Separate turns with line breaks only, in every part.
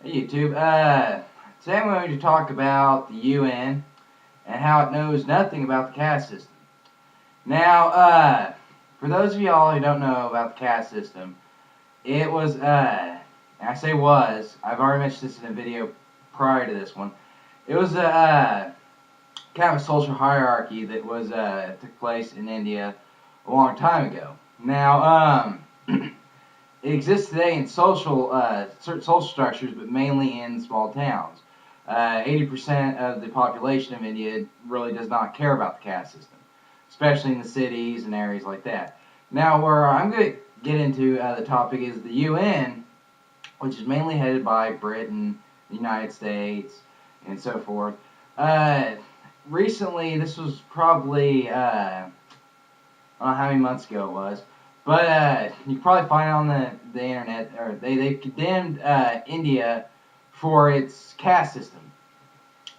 Hey YouTube, today I'm going to talk about the UN and how it knows nothing about the caste system. Now, for those of y'all who don't know about the caste system, it was, and I say was, I've already mentioned this in a video prior to this one, it was a kind of a social hierarchy that was, took place in India a long time ago. Now, it exists today in certain social structures, but mainly in small towns. 80% of the population of India really does not care about the caste system, especially in the cities and areas like that. Now, where I'm going to get into the topic is the UN, which is mainly headed by Britain, the United States, and so forth. Recently, this was probably, I don't know how many months ago it was, but you can probably find it on the internet, or they condemned India for its caste system.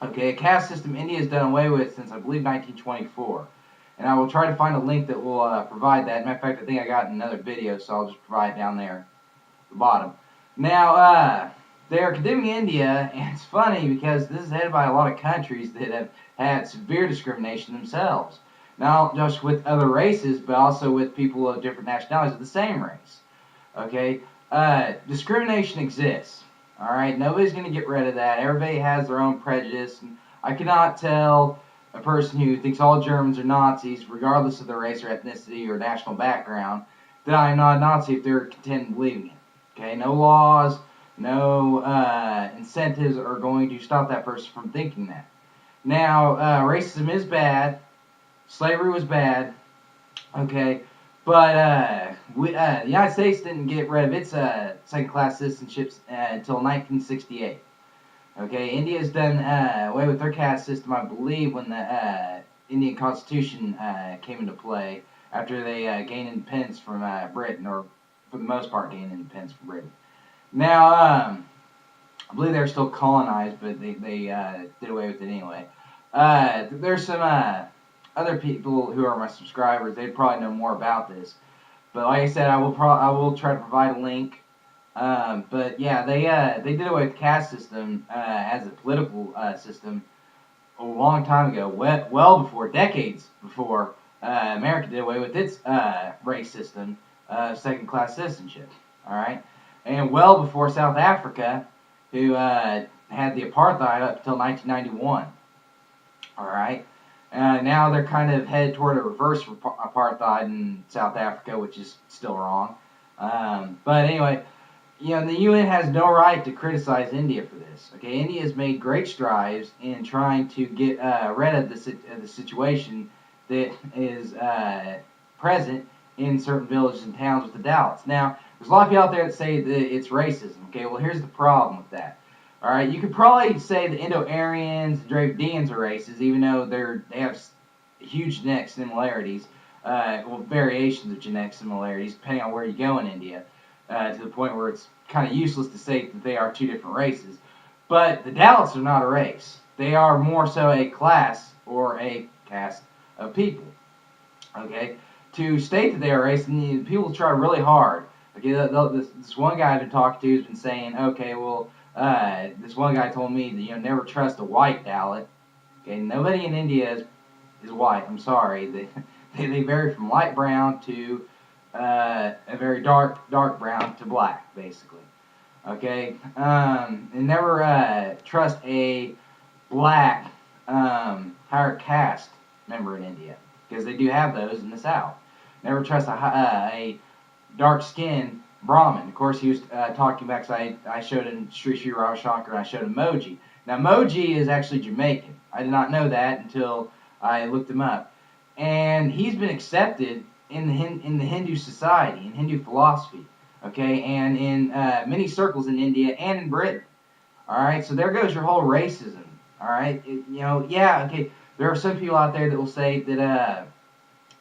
Okay, a caste system India has done away with since I believe 1924. And I will try to find a link that will provide that. Matter of fact, I think I got in another video, so I'll just provide it down there at the bottom. Now, they are condemning India, and it's funny because this is headed by a lot of countries that have had severe discrimination themselves. Not just with other races, but also with people of different nationalities of the same race. Okay, discrimination exists. All right, nobody's going to get rid of that. Everybody has their own prejudice, and I cannot tell a person who thinks all Germans are Nazis, regardless of their race or ethnicity or national background, that I'm not a Nazi if they're content in believing it. Okay, no laws, no incentives are going to stop that person from thinking that. Now, racism is bad. Slavery was bad. Okay, but the United States didn't get rid of its second-class citizenships until 1968. Okay, India's done away with their caste system, I believe, when the Indian Constitution came into play after they gained independence from Britain, or for the most part gained independence from Britain. Now, I believe they're still colonized, but they did away with it anyway. There's some other people who are my subscribers. They probably know more about this. But like I said, I will try to provide a link. But yeah, they did away with the caste system as a political system a long time ago, well before, decades before America did away with its race system of second-class citizenship. All right, and well before South Africa, who had the apartheid up until 1991. All right. Now they're kind of headed toward a reverse apartheid in South Africa, which is still wrong. But anyway, the UN has no right to criticize India for this. Okay, India has made great strides in trying to get rid of the situation that is present in certain villages and towns with the Dalits. Now, there's a lot of people out there that say that it's racism. Okay, well, here's the problem with that. All right, you could probably say the Indo-Aryans and Dravidians are races, even though they have huge genetic similarities, variations of genetic similarities, depending on where you go in India, to the point where it's kind of useless to say that they are two different races. But the Dalits are not a race. They are more so a class or a caste of people. Okay, to state that they are a race, and people try really hard. Okay, this one guy I've been talking to has been saying, okay, well, this one guy told me that never trust a white Dalit. Okay, nobody in India is white. I'm sorry, they vary from light brown to a very dark brown to black, basically. Okay, and never trust a black higher caste member in India, because they do have those in the South. Never trust a dark-skinned Brahmin. Of course, he was talking back, because I showed him Sri Sri Ravi Shankar, and I showed him Moji. Now, Moji is actually Jamaican. I did not know that until I looked him up. And he's been accepted in the Hindu society, in Hindu philosophy, okay, and in many circles in India and in Britain. All right, so there goes your whole racism. All right, yeah, okay. There are some people out there that will say that,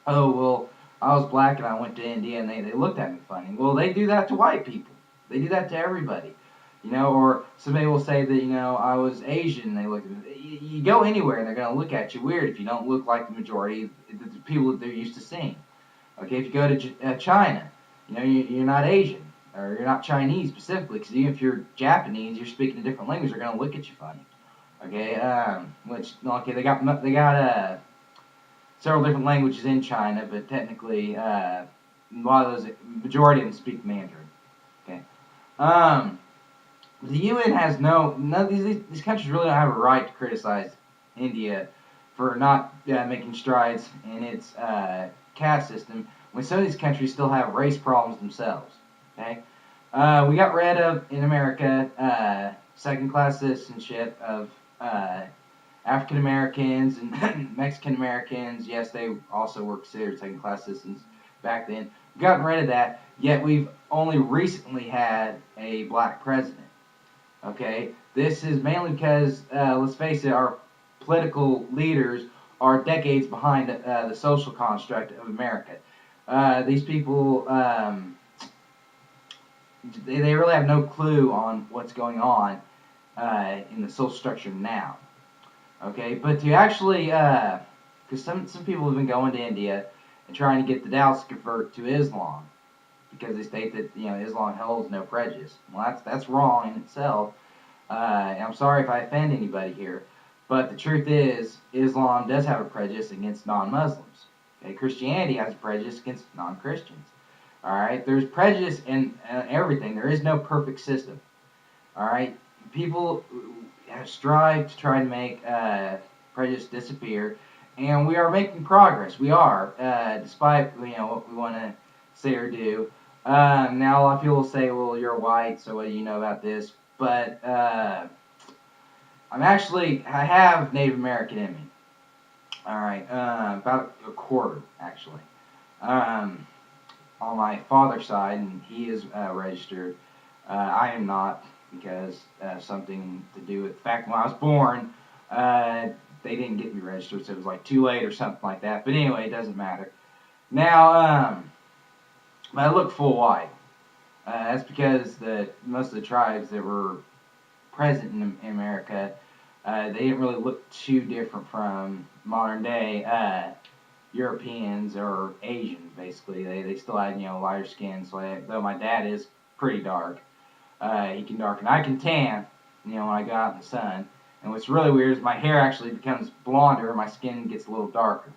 oh, well, I was black and I went to India and they looked at me funny. Well, they do that to white people. They do that to everybody. Or somebody will say that, I was Asian and they look at me. You go anywhere and they're going to look at you weird if you don't look like the majority of the people that they're used to seeing. Okay, if you go to China, you're not Asian. or you're not Chinese specifically, because even if you're Japanese, you're speaking a different language, they're gonna look at you funny. Okay, they got several different languages in China, but technically, a lot of those, majority of them speak Mandarin. Okay, the UN has none of these countries really don't have a right to criticize India for not making strides in its caste system when some of these countries still have race problems themselves. Okay, we got rid of in America second-class citizenship of African Americans and Mexican Americans. Yes, they also were considered second-class citizens back then. We've gotten rid of that, yet we've only recently had a black president. Okay, this is mainly because, let's face it, our political leaders are decades behind the social construct of America. These people, they really have no clue on what's going on in the social structure now. Okay, but to actually, because some people have been going to India and trying to get the Dalits to convert to Islam because they state that Islam holds no prejudice. Well, that's wrong in itself. And I'm sorry if I offend anybody here, but the truth is Islam does have a prejudice against non-Muslims. Okay, Christianity has a prejudice against non-Christians. All right, there's prejudice in everything. There is no perfect system. All right, people strive to try to make prejudice disappear, and we are making progress. We are, despite what we want to say or do. Now a lot of people will say, "Well, you're white, so what do you know about this?" But I have Native American in me. All right, about a quarter actually. On my father's side, and he is registered. I am not because something to do with the fact when I was born, they didn't get me registered, so it was like too late or something like that. But anyway, it doesn't matter. Now, I look full white. That's because most of the tribes that were present in America, they didn't really look too different from modern day Europeans or Asians. Basically, they still had lighter skin. So though my dad is pretty dark, he can darken. I can tan. When I go out in the sun. And what's really weird is my hair actually becomes blonder and my skin gets a little darker,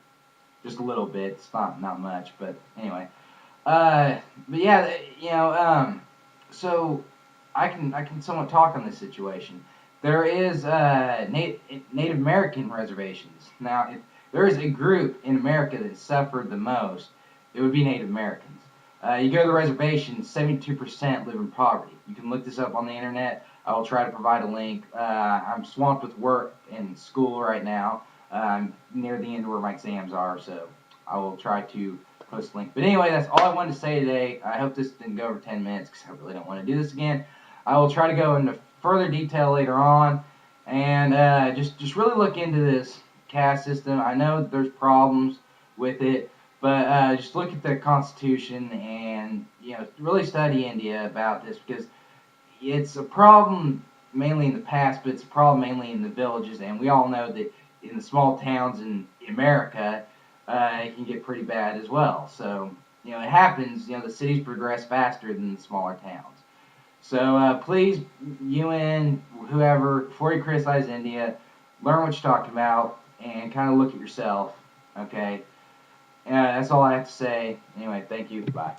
just a little bit. It's not much, but anyway. But yeah, so I can somewhat talk on this situation. There is Native American reservations. Now, if there is a group in America that suffered the most, it would be Native Americans. You go to the reservation, 72% live in poverty. You can look this up on the internet. I will try to provide a link. I'm swamped with work and school right now. I'm near the end where my exams are, so I will try to post a link. But anyway, that's all I wanted to say today. I hope this didn't go over 10 minutes because I really don't want to do this again. I will try to go into further detail later on and just really look into this caste system. I know that there's problems with it, but just look at the Constitution and really study India about this because it's a problem mainly in the past, but it's a problem mainly in the villages, and we all know that in the small towns in America, it can get pretty bad as well. So, it happens, the cities progress faster than the smaller towns. So, please, UN, whoever, before you criticize India, learn what you're talking about and kind of look at yourself, okay? That's all I have to say. Anyway, thank you. Bye.